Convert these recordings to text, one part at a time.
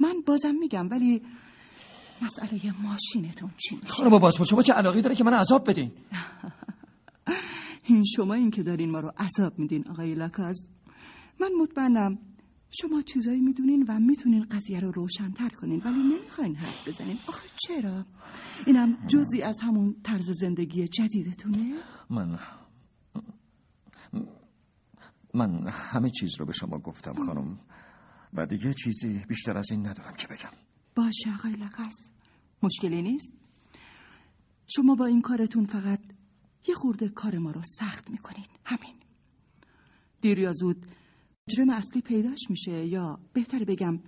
من بازم میگم، ولی مسئله ماشینتون چی میشه؟ خانم بازپرس، شما چه علاقه‌ای داره که من عذاب بدین؟ این که دارین ما رو عذاب میدین آقای لاکاز. من مطمئنم شما چیزایی میدونین و میتونین قضیه رو روشن‌تر کنین، ولی نمیخواین حرف بزنین. آخه چرا؟ اینم جزئی از همون طرز زندگی جدیدتونه؟ من همه چیز رو به شما گفتم خانم و دیگه چیزی بیشتر از این ندارم که بگم. باشه آقای لاکاز، مشکلی نیست. شما با این کارتون فقط یه خورده کار ما رو سخت میکنین، همین. دیر یا زود مجرم اصلی پیداش میشه، یا بهتر بگم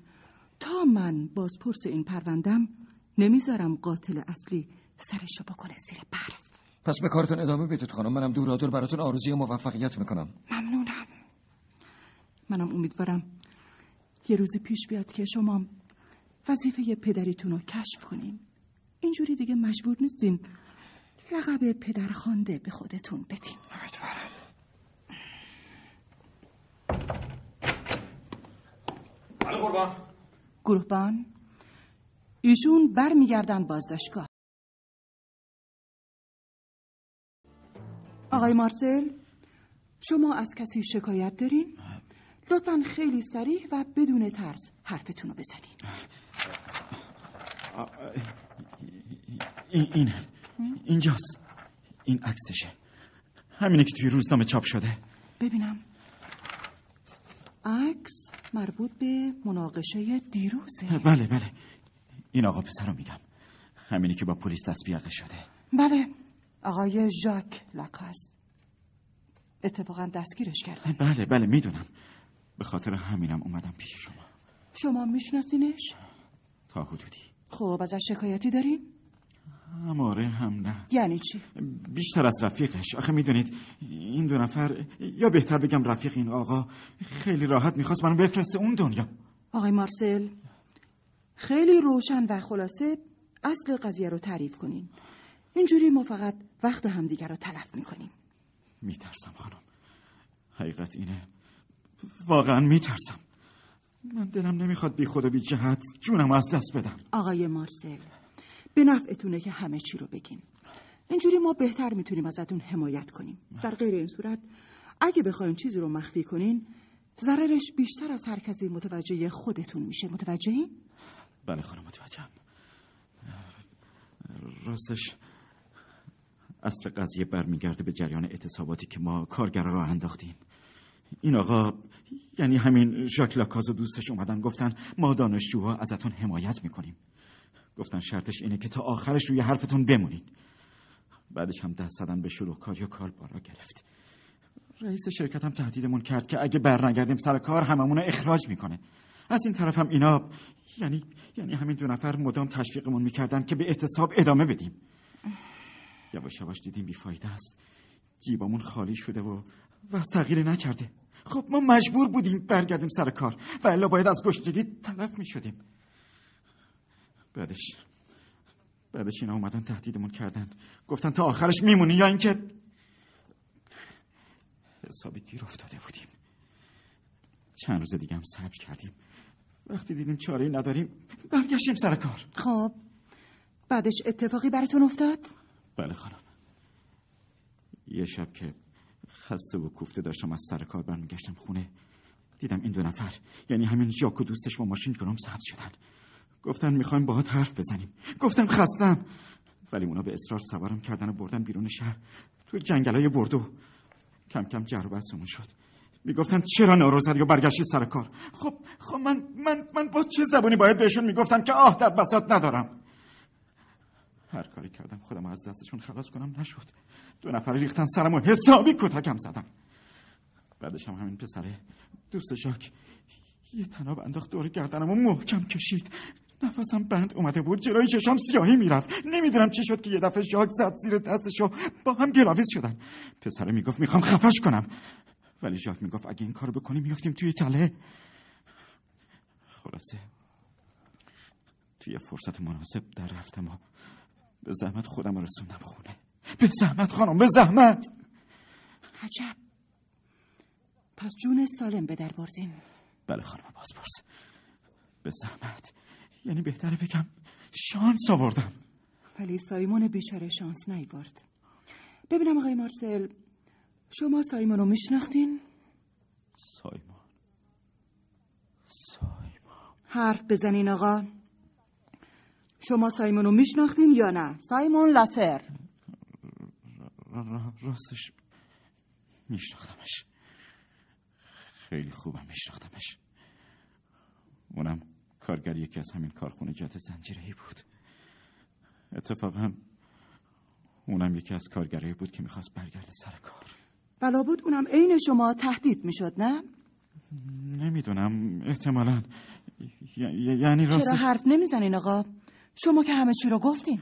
تا من بازپرس این پروندم نمیذارم قاتل اصلی سرشو بکنه زیر برف. پس به کارتون ادامه بدید خانم، منم دورادور براتون آرزوی موفقیت میکنم. ممنونم. منم امیدوارم یه روزی پیش بیاد که شما وظیفه پدریتون رو کشف کنین. اینجوری دیگه مجبور نیستین لقب پدرخوانده به خودتون بدین. امیدوارم. بله قربان. گروهبان، ایشون برمیگردن بازداشتگاه. آقای مارسل، شما از کسی شکایت دارین؟ لطفاً خیلی صریح و بدون ترس حرفتون رو بزنین. اینجاست. این عکسشه، همینه که توی روزنامه چاپ شده. ببینم. عکس مربوط به مناقشه دیروزه. بله این آقا پسر رو میگم، همینی که با پلیس دست بیاقه شده. بله، آقای ژاک لاکاز. اتفاقا دستگیرش کردن. بله میدونم، به خاطر همینم اومدم پیش شما. شما میشناسینش؟ تا حدودی. خب ازش شکایتی دارین؟ هم آره هم نه. یعنی چی؟ بیشتر از رفیقش. آخه میدونید این دو نفر، یا بهتر بگم رفیق این آقا، خیلی راحت میخواست منو بفرسته اون دنیا. آقای مارسل، خیلی روشن و خلاصه اصل قضیه رو تعریف کنین. اینجوری ما فقط وقت همدیگر رو تلف میکنیم. میترسم خانم، حقیقت اینه، واقعا میترسم. من دلم نمیخواد بی خود و بی جهت جونم از دست بدم. آقای مارسل، به نفعتونه که همه چی رو بگین. اینجوری ما بهتر میتونیم ازتون حمایت کنیم. در غیر این صورت اگه بخواین چیزی رو مخفی کنین، ضررش بیشتر از هر کسی متوجه خودتون میشه. متوجهین؟ بله خانم، متوجهم. راستش اصل قضیه برمیگرده به جریان اعتصاباتی که ما کارگرا راه انداختیم. این آقا، یعنی همین ژاک لاکاز و دوستش اومدن گفتن ما دانشجوها ازتون حمایت میکنیم. گفتن شرطش اینه که تا آخرش روی حرفتون بمونید. بعدش هم دست زدن به شلوغکاری و کار بالا گرفت. رئیس شرکت هم تهدیدمون کرد که اگه برنگردیم سر کار هممون رو اخراج میکنه. از این طرف هم اینا، یعنی همین دو نفر مدام تشویقمون میکردن که به اعتصاب ادامه بدیم. یواش یواش دیدیم بیفایده است. جیبامون خالی شده و واسه تغییری نکرده. خب ما مجبور بودیم برگردیم سر کار و الا باید از گشنگی تلف میشدیم. بعدش اینا اومدن تهدیدمون کردن، گفتن تا آخرش میمونی یا اینکه. حسابی گیر افتاده بودیم. چند روز دیگه هم صبر کردیم. وقتی دیدیم چاره‌ای نداریم برگشتیم سر کار. خب بعدش اتفاقی براتون افتاد؟ بله خانم. یه شب که خسته و کوفته داشتم از سر کار برمیگشتم خونه، دیدم این دو نفر، یعنی همین ژاک و دوستش با ماشین جلوم سبز شدن. گفتن میخوایم باهات حرف بزنیم. گفتم خستم، ولی اونا به اصرار سوارم کردن و بردن بیرون شهر تو جنگلای بردو. کم کم جر و بحثمون شد. میگفتن چرا ناروزری و برگشتی سر کار. خب من با چه زبونی باید بهشون میگفتم که در بساط ندارم. هر کاری کردم خودم از دستشون خلاص کنم نشد. دو نفر ریختن سرم و حسابی کتکم زدم. بعدش هم همین پسره دوست ژاک یه طناب انداخت دور گردنم و محکم کشید. نفسم بند اومده بود، جلوی چشام سیاهی میرفت. نمیدونم چی شد که یه دفعه ژاک زد زیر دستش و با هم گلاویز شدن. پسره میگفت میخوام خفش کنم، ولی ژاک میگفت اگه این کارو بکنی میافتیم توی تله. خلاصه توی فرصت مناسب در رفتم و به زحمت خودم رسوندم خونه. به زحمت خانم، به زحمت. عجب. پس جون سالم به در بردین؟ بله خانم بازپرس، به زحمت. یعنی بهتره بگم شانس آوردم. ولی سایمون بیچاره شانس نیورد. ببینم آقای مارسل، شما سایمون رو میشناختین؟ سایمون. حرف بزنین آقا. شما سایمون رو میشناختین یا نه؟ سایمون لاسر. راستش میشناختمش. خیلی خوبم میشناختمش. اونم کارگر یکی از همین کارخونه جات زنجیره‌ای بود. اتفاقا اونم یکی از کارگرایی بود که میخواست برگرده سر کار. بلا بود اونم عین شما تهدید میشد نه؟ نمیدونم، احتمالاً. یعنی راست. چرا حرف نمیزنین آقا؟ شما که همه چی رو گفتین.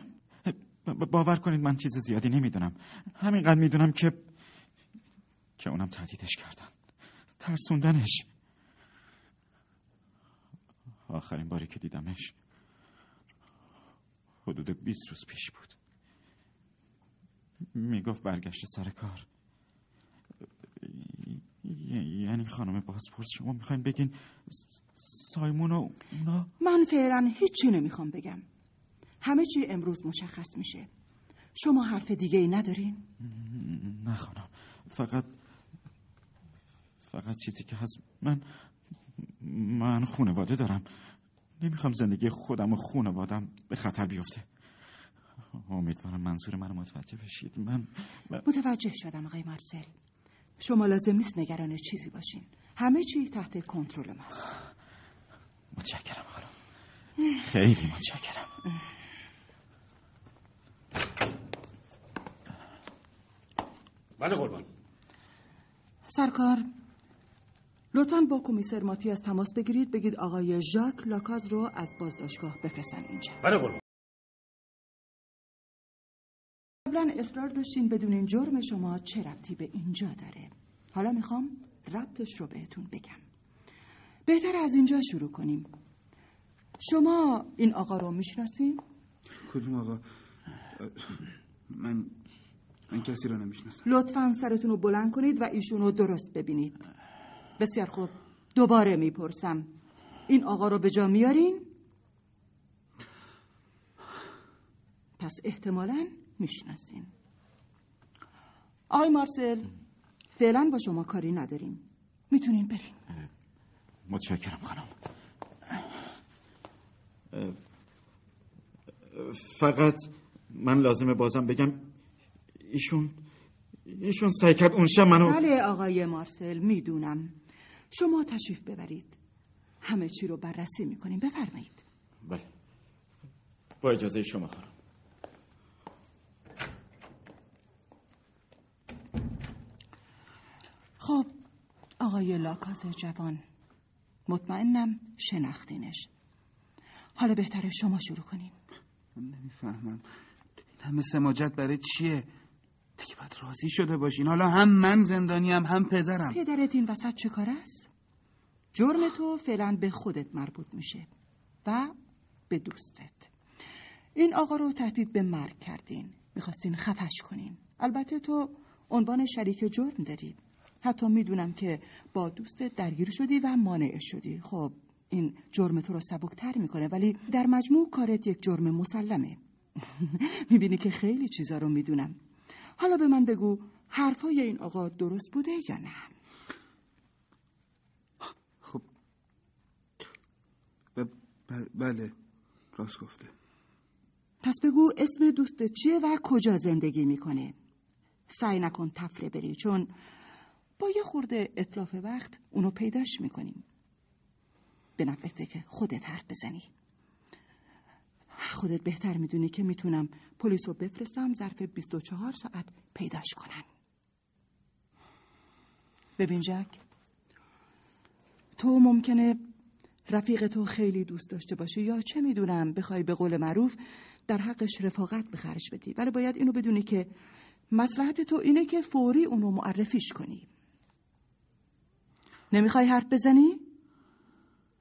باور کنید من چیز زیادی نمیدونم. همینقدر میدونم که اونم تهدیدش کردن، ترسوندنش. آخرین باری که دیدمش حدود 20 روز پیش بود. میگفت برگشت سر کار. یعنی خانم بازپرس، شما میخواین بگین سایمون و اونا؟ من فعلا هیچی نمیخوام بگم. همه چی امروز مشخص میشه. شما حرف دیگه ای ندارین؟ نه خانم، فقط چیزی که هست، من خانواده دارم. نمیخوام زندگی خودم و خانوادم به خطر بیفته. امیدوارم منظور منو متوجه بشید. من متوجه شدم آقای مارسل. شما لازم نیست نگران چیزی باشین. همه چی تحت کنترل ماست. متشکرم خانم، خیلی متشکرم. بله قربان. سرکار، لطفاً با کمیسر ماتیاس تماس بگیرید، بگید آقای ژاک لاکاز رو از بازداشتگاه بفرستن اینجا. بله قربان. قبلا اصرار داشتین بدونین جرم شما چه ربطی به اینجا داره. حالا میخوام ربطش رو بهتون بگم. بهتر از اینجا شروع کنیم. شما این آقا رو میشناسین؟ کدوم آقا؟ من کسی رو نمیشناسم. لطفاً سرتون رو بلند کنید و ایشون رو درست ببینید. بسیار خوب. دوباره میپرسم، این آقا رو به جا میارین؟ پس احتمالاً میشناسین. آقای مارسل، فعلا با شما کاری نداریم، میتونین برین. متشکرم خانم. فقط من لازمه بازم بگم ایشون سعی کرد اون شب منو. بله آقای مارسل، میدونم. شما تشریف ببرید، همه چی رو بررسی میکنیم. بفرمایید. بله، با اجازه شما خانم. خب آقای لاکاز جوان، مطمئنم شناختینش. حالا بهتره شما شروع کنین. من نمیفهمم این همه سماجت برای چیه؟ دیگه باید راضی شده باشین. حالا هم من زندانیم هم پدرم. پدرت این وسط چه کار است؟ جرم تو فعلا به خودت مربوط میشه و به دوستت. این آقا رو تهدید به مرگ کردین، میخواستین خفش کنین. البته تو عنوان شریک جرم داری. حتی میدونم که با دوستت درگیر شدی و مانع شدی. خب این جرم تو رو سبکتر میکنه، ولی در مجموع کارت یک جرم مسلمه. میبینی که خیلی چیزا رو میدونم. حالا به من بگو حرفای این آقا درست بوده یا نه؟ خب بله، راست گفته. پس بگو اسم دوستت چیه و کجا زندگی میکنه. سعی نکن تفره بری، چون با یه خورده اتلاف وقت اونو پیداش میکنیم. به نفعته که خودت حرف بزنی. خودت بهتر میدونی که میتونم پلیس رو بفرستم ظرف 24 ساعت پیداش کنن. ببین جک، تو ممکنه رفیق تو خیلی دوست داشته باشی یا چه میدونم بخوای به قول معروف در حقش رفاقت به خرج بدی، ولی باید اینو بدونی که مصلحت تو اینه که فوری اونو معرفیش کنی. نمیخوای حرف بزنی؟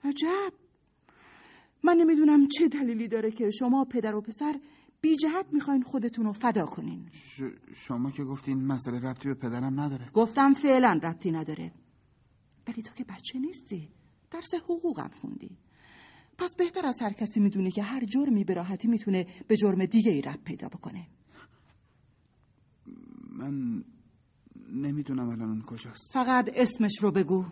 عجب. من نمیدونم چه دلیلی داره که شما پدر و پسر بی جهت میخواین خودتون رو فدا کنین. شما که گفتین مسئله ربطی به پدرم نداره. گفتم فعلا ربطی نداره. ولی تو که بچه نیستی، درس حقوقم خوندی. پس بهتر از هر کسی میدونی که هر جرمی به راحتی میتونه به جرم دیگه ای ربط پیدا بکنه. من نمیدونم الان اون کجاست. فقط اسمش رو بگو.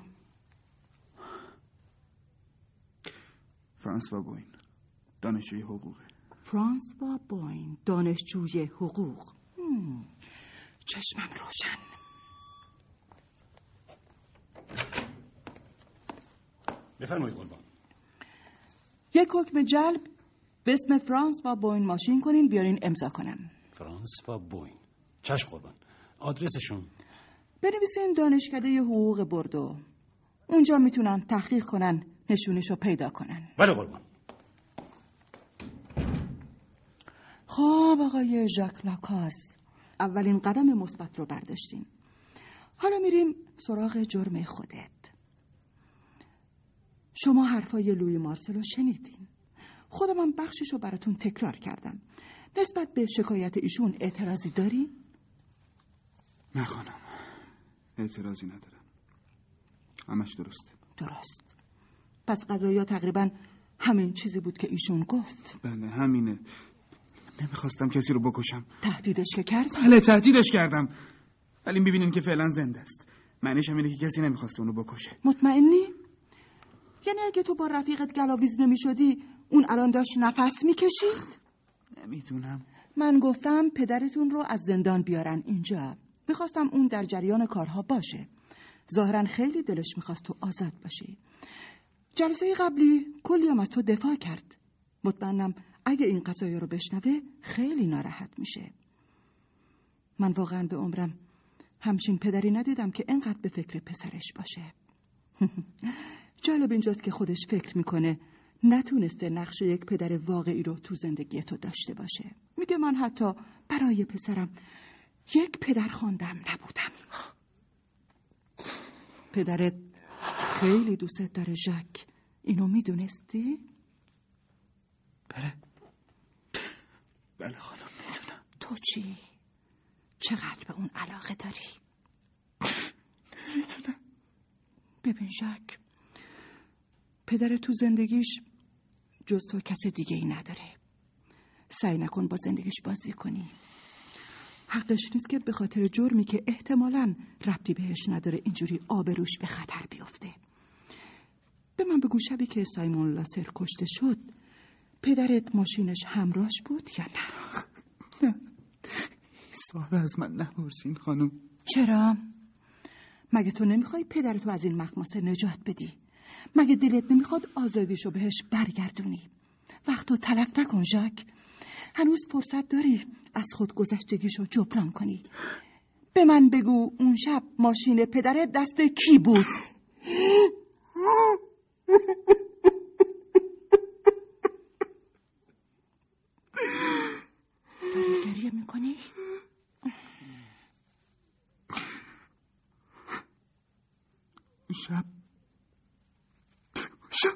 فرانسوا بوین، دانشجوی حقوقه. فرانسوا بوین، دانشجوی حقوق. چشمم روشن. بفرمایید قربان. یک حکم جلب به اسم فرانسوا بوین ماشین کنین بیارین امضا کنم. فرانسوا بوین. چشم قربان. آدرسشون؟ بنویسین دانشکده حقوق بردو. اونجا میتونن تحقیق کنن، نشونشو پیدا کنن. بله قربان. خب آقای ژاک لاکاس، اولین قدم مثبت رو برداشتیم. حالا میریم سراغ جرم خودت. شما حرفای لوی مارسلو شنیدین. خودم هم بخششو براتون تکرار کردم. نسبت به شکایت ایشون اعتراضی دارین؟ نه خانم، اعتراضی ندارم. همش درسته. درست. پس قضایا تقریبا همین چیزی بود که ایشون گفت. بله همینه. نمیخواستم کسی رو بکشم. تهدیدش که کردی؟ بله تهدیدش کردم، ولی میبینین که فعلا زنده است. معنیش هم اینه که کسی نمیخواست اونو بکشه. مطمئنی؟ یعنی اگه تو با رفیقت گلاویز نمیشدی اون الان داشت نفس میکشید؟ نمیدونم. من گفتم پدرتون رو از زندان بیارن اینجا. میخواستم اون در جریان کارها باشه. ظاهرا خیلی دلش میخواست تو آزاد باشی. جلسه قبلی کلی هم از تو دفاع کرد. مطمئنم اگه این قضایا رو بشنوه خیلی ناراحت میشه. من واقعا به عمرم همچین پدری ندیدم که اینقدر به فکر پسرش باشه. جالب اینجاست که خودش فکر میکنه نتونسته نقش یک پدر واقعی رو تو زندگی تو داشته باشه. میگه من حتی برای پسرم یک پدر خواندم نبودم. پدرت خیلی دوست داره ژاک. اینو میدونستی؟ بله خانم میدونم. تو چی؟ چقدر به اون علاقه داری؟ میدونم. ببین ژاک، پدر تو زندگیش جز تو کس دیگه ای نداره. سعی نکن با زندگیش بازی کنی. حقش نیست که به خاطر جرمی که احتمالاً ربطی بهش نداره اینجوری آبروش به خطر بیفته. به من بگو شبی که سایمون لاسر کشته شد پدرت ماشینش همراهش بود یا نه؟ نه. سوال از من نپرسین خانم. چرا؟ مگه تو نمیخوای پدرتو از این مخمصه نجات بدی؟ مگه دلت نمیخواد آزادیشو بهش برگردونی؟ وقتو تلف نکن ژاک. هنوز فرصت داری از خود گذشتگیشو جبران کنی. به من بگو اون شب ماشین پدرت دست کی بود؟ داری گریه میکنی؟ شب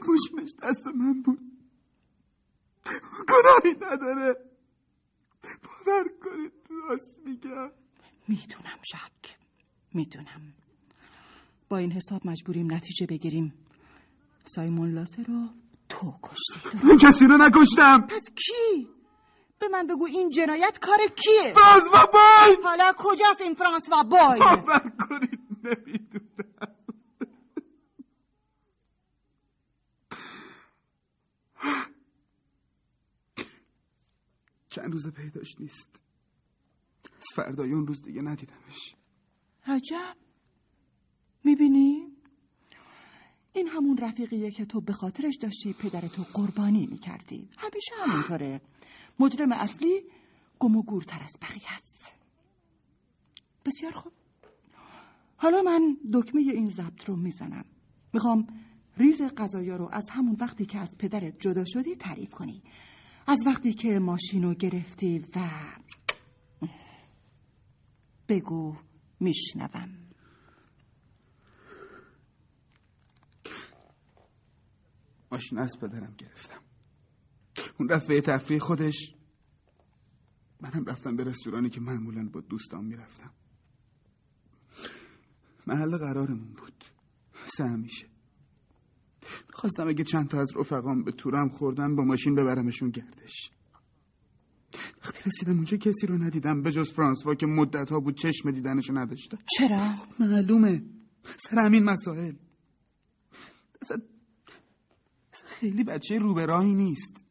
ماشینش دست من بود. گناهی نداره. باور کنید راست میگم. میدونم ژاک، میدونم. با این حساب مجبوریم نتیجه بگیریم سایمون لاسر رو تو کشتی. من کسی رو نکشتم. پس کی؟ به من بگو این جنایت کار کیه؟ فرانسوا بوین. حالا کجاست این فرانسوا بوین؟ باور کنید نمیدونم. چند روز پیداش نیست. از فردای اون روز دیگه ندیدمش. عجب. میبینی؟ این همون رفیقیه که تو به خاطرش داشتی پدرتو قربانی میکردی. همیشه همونطوره. مجرم اصلی گم و گورتر از بقیه است. بسیار خوب. حالا من دکمه این ضبط رو میزنم. میخوام ریز قضایا رو از همون وقتی که از پدرت جدا شدی تعریف کنی. از وقتی که ماشینو گرفتی و بگو میشنوم. ماشین از پدرم گرفتم. اون رفت به تفریح خودش. منم رفتم به رستورانی که معمولاً با دوستام میرفتم. محل قرارمون بود. مثل همیشه. خواستم اگه چند تا از رفقام به تورم خوردن با ماشین ببرمشون گردش. وقتی رسیدم اونجا کسی رو ندیدم به جز فرانسوا که مدت‌ها بود چشم دیدنشو نداشتم. چرا؟ معلومه سر همین مسائل. اصلا خیلی بچه رو به راهی نیست.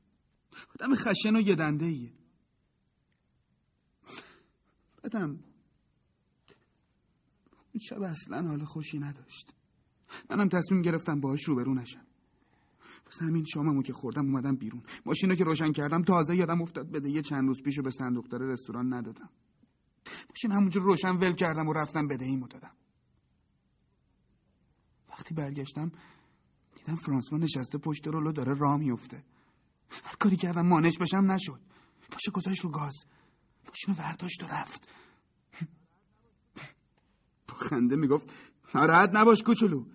آدم خشن و یه دنده‌ایه. بعدم اون شب اصلا حال خوشی نداشت. منم تصمیم گرفتم باهاش روبرو نشم. واسه همین شاممو که خوردم اومدم بیرون. ماشینو که روشن کردم تازه یادم افتاد بده یه چند روز پیشو به صندوقدار رستوران ندادم. ماشین همونجور روشن ول کردم و رفتم بدهیمو دادم. وقتی برگشتم دیدم فرانسوا نشسته پشت رولو داره راه میفته. هر کاری کردم مانعش بشم نشد. پاشو گذاشت رو گاز. ماشینو برداشت و رفت. با خنده میگفت ناراحت نباش کوچولو،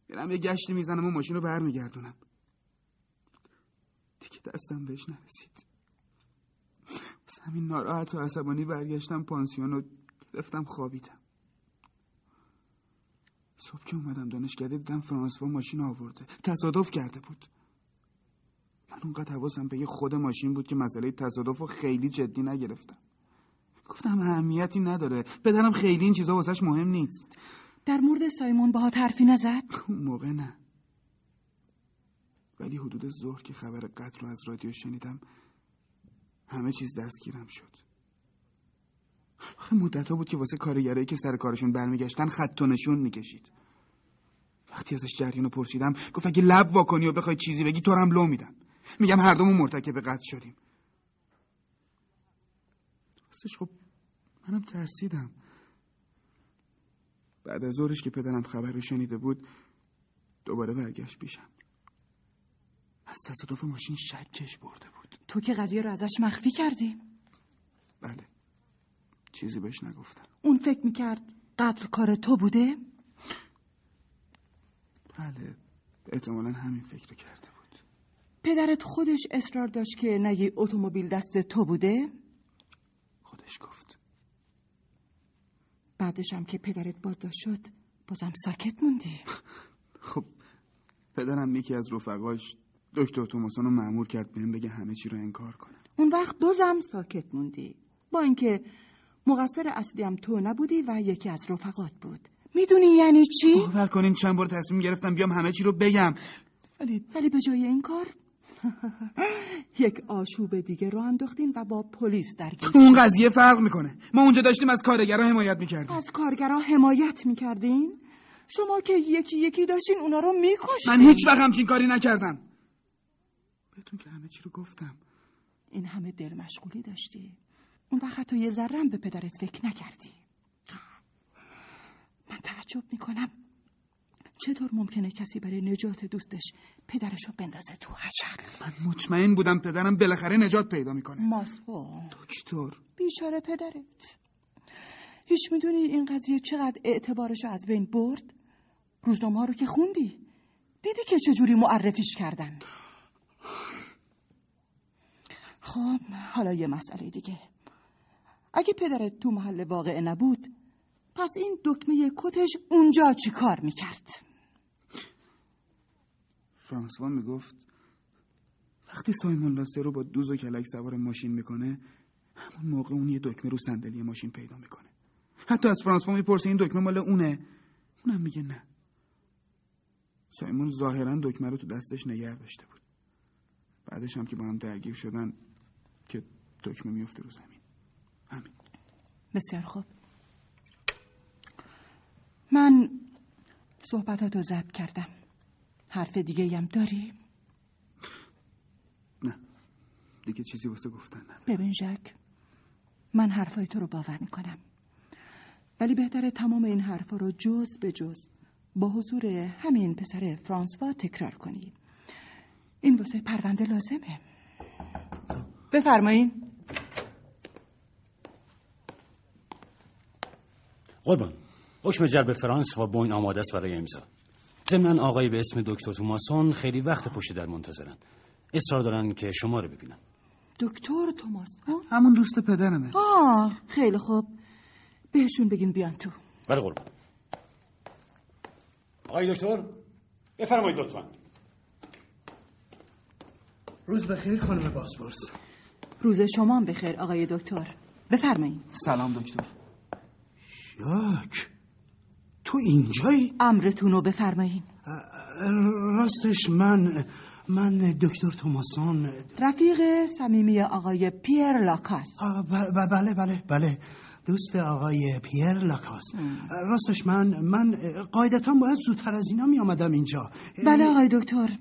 میرم یه گشتی میزنم و ماشینو برمیگردونم. دیگه دستم بهش نرسید. بس همین ناراحت و عصبانی برگشتم پانسیون و رفتم خوابیدم. صبح که اومدم دانشکده دیدم فرانسوا ماشین آورده. تصادف کرده بود. من اونقدر حواسم به یه خود ماشین بود که مسئله تصادف رو خیلی جدی نگرفتم. گفتم اهمیتی نداره، پدرم خیلی این چیزا واسش مهم نیست. در مورد سایمون باهات حرفی نزد؟ اون موقع نه، ولی حدود ظهر که خبر قتل رو از رادیو شنیدم همه چیز دستگیرم شد. آخه مدت‌ها بود که واسه کارگرایی که سر کارشون برمیگشتن خط و نشون میکشید. وقتی ازش جریانو پرسیدم گفت اگه لب واکنی و بخوای چیزی بگی تو رو هم لو میدم. میگم هر دومون مرتکب قتل شدیم. راستش خب منم ترسیدم. بعد از ظهرش که پدرم خبر رو شنیده بود دوباره برگشت پیشم. از تصادف ماشین شکش برده بود. تو که قضیه رو ازش مخفی کردی؟ بله، چیزی بهش نگفتم. اون فکر میکرد قتل کار تو بوده؟ بله، احتمالاً همین فکر رو کرده بود. پدرت خودش اصرار داشت که نگی اتومبیل دست تو بوده؟ خودش گفت. بعدش هم که پدرت بازداشت شد بازم ساکت موندی؟ خب پدرم یکی از رفقاش دکتر توماسون رو مأمور کرد بهم بگه همه چی رو انکار کنه. اون وقت بازم ساکت موندی، با اینکه مقصر اصلی هم تو نبودی و یکی از رفقات بود. میدونی یعنی چی؟ باور کنین چند بار تصمیم گرفتم بیام همه چی رو بگم، ولی به جای این کار یک آشوب دیگه رو انداختین و با پلیس درگیر. اون قضیه فرق میکنه. ما اونجا داشتیم از کارگرها حمایت میکردیم. از کارگرها حمایت میکردین؟ شما که یکی یکی داشتین اونا رو میکشتین. من هیچ وقت همچین کاری نکردم. بهتون که همه چی رو گفتم. این همه دل مشغولی داشتی، اون وقت حتی یه ذره به پدرت فکر نکردی. من تعجب میکنم چطور ممکنه کسی برای نجات دوستش پدرشو بندازه تو هچل. من مطمئن بودم پدرم بالاخره نجات پیدا میکنه. ماسو دکتر، بیچاره پدرت. هیچ میدونی این قضیه چقدر اعتبارشو از بین برد؟ روزنامه‌ها رو که خوندی دیدی که چجوری معرفیش کردن. خب حالا یه مسئله دیگه. اگه پدرت تو محل واقعه نبود پس این دکمه کتش اونجا چی کار میکرد؟ فرانسوا میگفت وقتی سایمون لاسه رو با دوز و کلک سوار ماشین میکنه همون موقع اون یه دکمه رو صندلی ماشین پیدا میکنه. حتی از فرانسوا میپرسه این دکمه مال اونه، اونم میگه نه. سایمون ظاهرا دکمه رو تو دستش نگه داشته بود. بعدش هم که با هم درگیر شدن که دکمه میفته رو زمین. همین. بسیار خوب. من صحبتاتو ضبط کردم. حرف دیگه هم داری؟ نه، دیگه چیزی واسه گفتن ندارم. ببین ژک، من حرفای تو رو باور میکنم، ولی بهتره تمام این حرفا رو جز به جز با حضور همین پسر فرانسوا تکرار کنی. این واسه پرونده لازمه. بفرمایین. قربان، حکم جلب فرانسوا بوین آماده است برای امضا. ضمن آقای به اسم دکتر توماسون خیلی وقت پشت در منتظرن. اصرار دارن که شما رو ببینن. دکتر توماسون؟ همون دوست پدرمه. خیلی خوب، بهشون بگین بیان تو. بله قربان. آقای دکتر بفرمایید لطفا. روز بخیر خانم باسپورس. روز شما بخیر آقای دکتر. بفرمایید. سلام دکتر. ژاک، تو اینجایی؟ امرتون رو بفرمایید. راستش من دکتر توماسون، رفیق صمیمی آقای پیر لاکاس. بله دوست آقای پیر لاکاس. راستش من قاعدتاً باید زودتر از اینا می آمدم اینجا. بله آقای دکتر،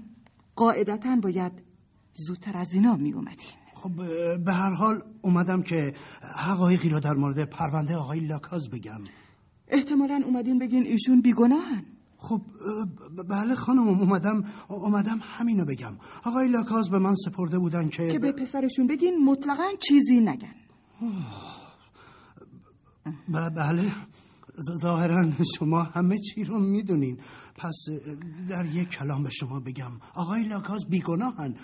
قاعدتاً باید زودتر از اینا می اومدین. خب به هر حال اومدم که حقایقی رو در مورد پرونده آقای لاکاس بگم. احتمالاً اومدین بگین ایشون بیگناهن. خب بله خانم، اومدم همینو بگم. آقای لاکاس به من سپرده بودن که به پسرشون بگین مطلقاً چیزی نگن. بله، ظاهراً شما همه چی رو میدونین. پس در یک کلام به شما بگم آقای لاکاس بیگناهن.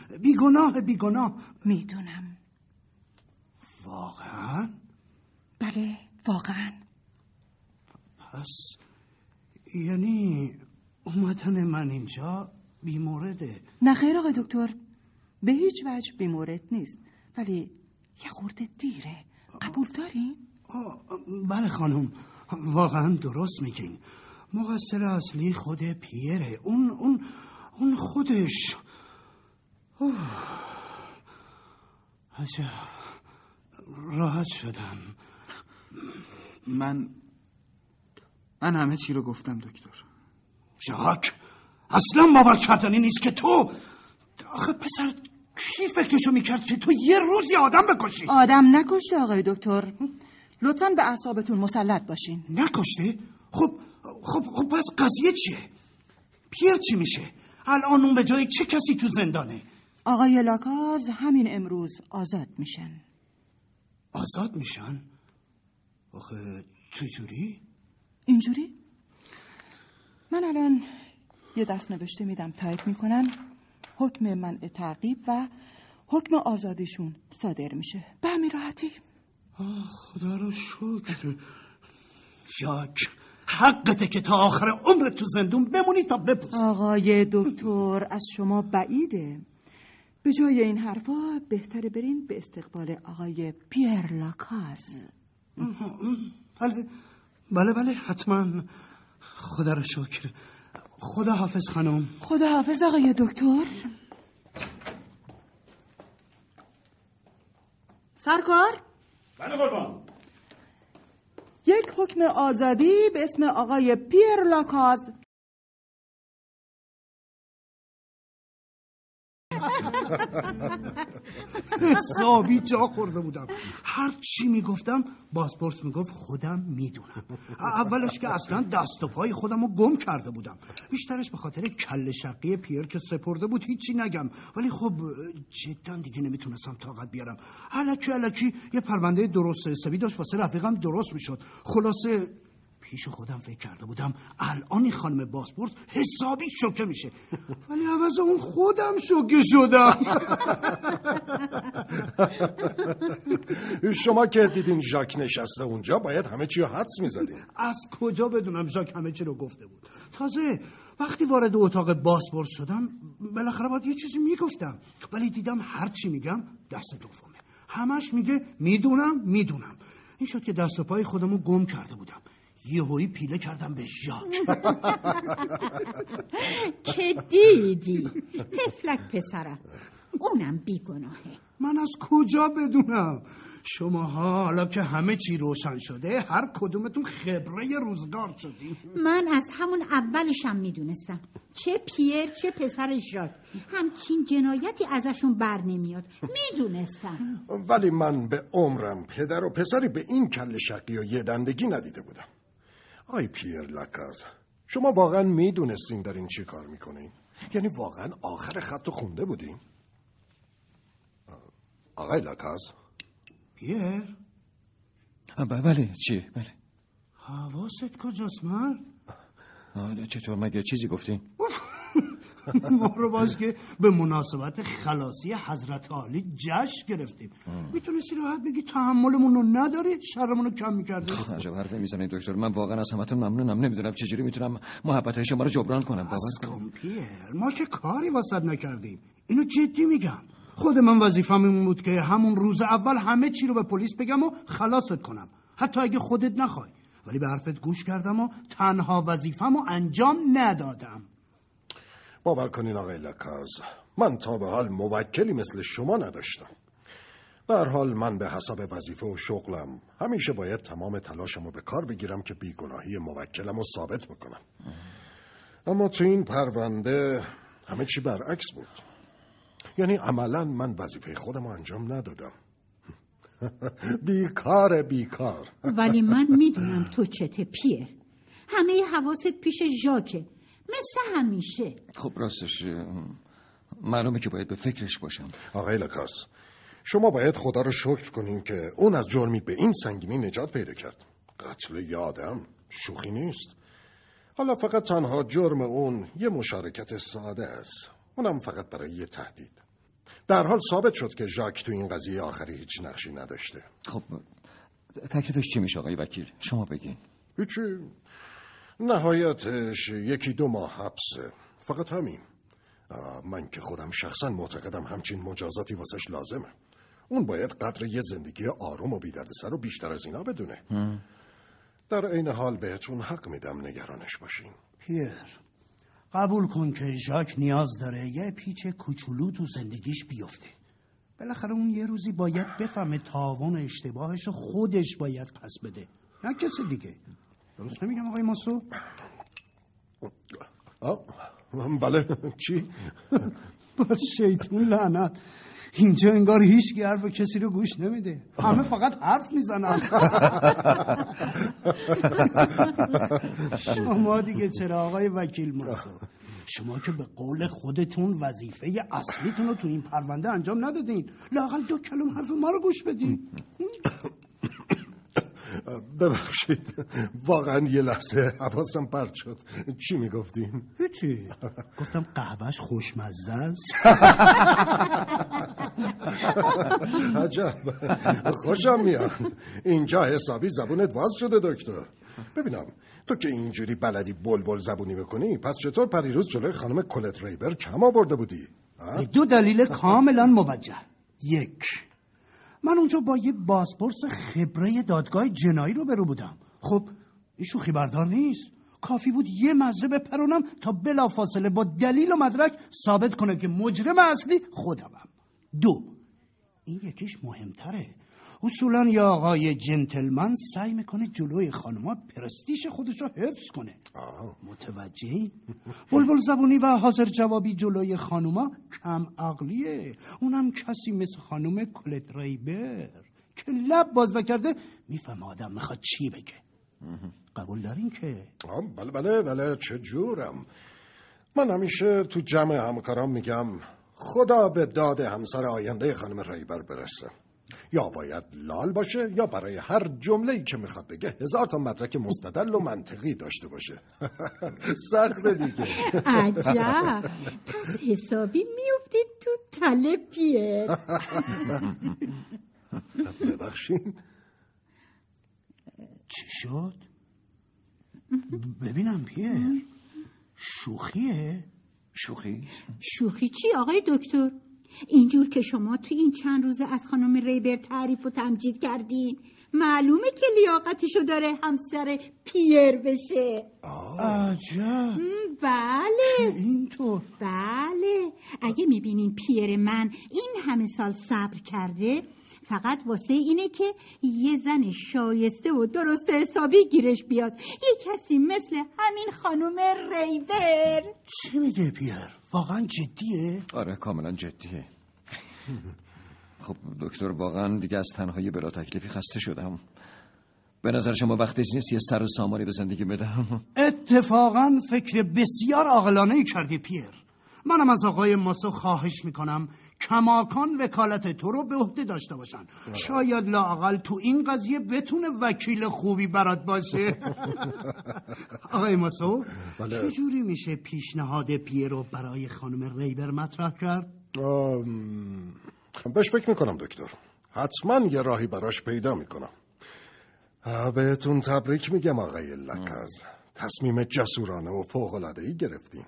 بیگناه. میدونم. واقعاً؟ بله واقعاً. پس یعنی اومدن من اینجا بیمورده؟ نه خیر آقای دکتر، به هیچ وجه بیمورد نیست، ولی یه خورده دیره. قبول دارین؟ بله خانم، واقعا درست میگین. مقصر اصلی خود پیره. اون خودش. عجب، راحت شدم. من همه چی رو گفتم دکتر. ژاک، اصلا باور کردنی نیست که تو آخه پسر کی فکرشو میکرد که تو یه روز یه آدم بکشی؟ آدم نکشته آقای دکتر، لطفاً به اعصابتون مسلط باشین. نکشته؟ خب پس قضیه چیه؟ پیر چی میشه؟ الان اون به جای چه کسی تو زندانه؟ آقای لاکاس همین امروز آزاد میشن. آزاد میشن؟ آخه چجوری؟ اینجوری؟ من الان یه دست نوشته میدم تایپ میکنن، حکم منع تعقیب و حکم آزادیشون صادر میشه. به همین راحتی. خدا رو شکر. ژاک، حقته که تا آخر عمرت تو زندون بمونی تا بپوسی. آقای دکتر از شما بعیده. به جای این حرفا بهتره برین به استقبال آقای پیر لاکاس. بله حتما. خدا رو شکر. خدا حافظ خانم. خدا حافظ آقای دکتر. سرکار؟ بله قربان. یک حکم آزادی به اسم آقای پیر لاکاس. حسابی جا خورده بودم. هر چی میگفتم بازپرس میگفت خودم میدونم. اولش که اصلا دست و پای خودم رو گم کرده بودم. بیشترش به خاطر کله شقی پیر که سپرده بود هیچی نگم، ولی خب جدا دیگه نمیتونستم طاقت بیارم. الکی یه پرونده درست حسابی داشت واسه رفیقم درست میشد. خلاصه پیش خودم فکر کرده بودم الان این خانم بازپرس حسابی شوکه میشه، ولی عوض اون خودم شوکه شدم. شما که دیدین ژاک نشسته اونجا باید همه چی رو حدس میزدین. از کجا بدونم ژاک همه چی رو گفته بود؟ تازه وقتی وارد اتاق بازپرس شدم بالاخره باید یه چیزی میگفتم، ولی دیدم هر چی میگم دست دومه. همش میگه میدونم. این شد که دست و پای خودمو گم کرده بودم. یهویی پیله کردم به ژاک. چه دیدی؟ تفلک پسرم، اونم بیگناهه. من از کجا بدونم؟ شماها حالا که همه چی روشن شده هر کدومتون خبره روزگار شدیم. من از همون اولشم میدونستم چه پیر چه پسر ژاک همچین جنایتی ازشون بر نمیاد. میدونستم. ولی من به عمرم پدر و پسری به این کله شقی و یه دندگی ندیده بودم. آی پیر لاکاس، شما واقعا میدونستین دارین چی کار میکنین؟ یعنی واقعا آخر خط خونده بودین؟ آقای لاکاس؟ پیر؟ بله چی؟ بله. حواست کجاست مرد؟ چطور مگه چیزی گفتین؟ ما رو باز که به مناسبت خلاصی حضرت عالی جشن گرفتیم. میتونستی راحت بگی تحملمون رو نداری، شرمون رو کم میکرده. عجب حرفی میزنی دکتر. من واقعا از همتون ممنونم. نمیدونم چجوری میتونم محبتهای شما رو جبران کنم. پیر ما که کاری واسط نکردیم، اینو جدی میگم. خود من وظیفه‌م این بود که همون روز اول همه چی رو به پلیس بگم و خلاصت کنم، حتی اگه خودت نخوای. ولی به حرفت گوش کردم و تنها وظیفه‌مو انجام ندادم. باور کنین آقای لکاز، من تا به حال موکلی مثل شما نداشتم. به هر حال من به حسب وظیفه و شغلم همیشه باید تمام تلاشمو به کار بگیرم که بیگناهی موکلمو ثابت بکنم. اما تو این پرونده همه چی برعکس بود. یعنی عملا من وظیفه خودمو انجام ندادم. بیکار. ولی من میدونم تو چته پیر. همه حواست پیش ژاکه مثل همیشه. خب راستش معلومه که باید به فکرش باشم. آقای لکاس، شما باید خدا رو شکر کنین که اون از جرمی به این سنگینی نجات پیدا کرد. قتل یه آدم شوخی نیست. حالا فقط تنها جرم اون یه مشارکت ساده است، اونم فقط برای یه تهدید. در حال ثابت شد که ژاک تو این قضیه آخری هیچ نقشی نداشته. خب تکلیفش چی میشه آقای وکیل؟ شما بگین. هیچی، نهایتش 1-2 ماه حبسه، فقط همین. من که خودم شخصا معتقدم همچین مجازاتی واسش لازمه. اون باید قدر یه زندگی آروم و بی‌دردسر رو بیشتر از اینا بدونه. در عین حال بهتون حق میدم نگرانش باشین. پیر، قبول کن که ژاک نیاز داره یه پیچ کوچولو تو زندگیش بیفته. بالاخره اون یه روزی باید بفهمه تاوان اشتباهش رو خودش باید پس بده، نه کسی دیگه. درست نمیگم آقای ماسو؟ بله. چی؟ با شیطون لعنت، اینجا انگار هیچ حرف کسی رو گوش نمیده، همه فقط حرف میزنن. شما دیگه چرا آقای وکیل ماسو؟ شما که به قول خودتون وظیفه اصلیتون رو تو این پرونده انجام ندادین، لااقل 2 کلمه حرف ما رو گوش بدین. ببخشید، واقعا یه لحظه حواسم پرت شد. چی میگفتین؟ هیچی، گفتم قهوهش خوشمزه است. عجب، خوشم میاد. اینجا حسابی زبونت باز شده دکتر. ببینم تو که اینجوری بلدی بلبل زبونی بکنی، پس چطور پریروز جلوی خانم کلت ریبر کم آورده بودی؟ 2 دلیل کاملا موجه. 1، من اونجا با یه بازپرس خبره دادگاه جنایی رو برو بودم. خب این شوخی بردار نیست. کافی بود یه مزه بپرونم تا بلافاصله با دلیل و مدرک ثابت کنه که مجرم اصلی خودمم. 2، این یکیش مهمتره. اصولا یا آقای جنتلمن سعی میکنه جلوی خانما پرستیژ خودش رو حفظ کنه. متوجهی؟ بلبل زبونی و حاضر جوابی جلوی خانما کم عقلیه. اونم کسی مثل خانم کلت ریبر که لب باز نکرده میفهم آدم میخواد چی بگه. قبول دارین که؟ بله چه جورم. من همیشه تو جمع همکارام میگم خدا به داد همسر آینده خانم ریبر برسه. یا باید لال باشه یا برای هر جمله‌ای که میخواد بگه 1000 تا مدرک مستدل و منطقی داشته باشه. سخته دیگه. عجب، پس حسابی میافتید تو تله پیر. ببخشین. چی شد؟ ببینم پیر، شوخیه؟ شوخی چی آقای دکتر؟ اینجور که شما تو این چند روزه از خانم ریبر تعریف و تمجید کردین، معلومه که لیاقتشو داره همسر پیر بشه. عجب. بله. اینطور؟ بله. اگه میبینین پیر من این همه سال صبر کرده، فقط واسه اینه که یه زن شایسته و درست حسابی گیرش بیاد، یه کسی مثل همین خانم ریبر. چی میگه پیر؟ واقعا جدیه؟ آره کاملا جدیه. خب دکتر، واقعا دیگه از تنهایی بلا تکلیفی خسته شدم. به نظر شما وقتش نیست یه سر سامانی به زندگی بدم؟ اتفاقا فکر بسیار عاقلانه‌ای کردی پیر. منم از آقای ماسو خواهش میکنم کماکان وکالت تو رو به عهده داشته باشن. شاید لااقل تو این قضیه بتونه وکیل خوبی برات باشه. آقای ماسو، چجوری میشه پیشنهاد پیر رو برای خانم ریبر مطرح کرد؟ بهش فکر میکنم دکتر. حتما یه راهی براش پیدا میکنم. بهتون تبریک میگم آقای لکاز. تصمیم جسورانه و فوق‌العاده‌ای گرفتین.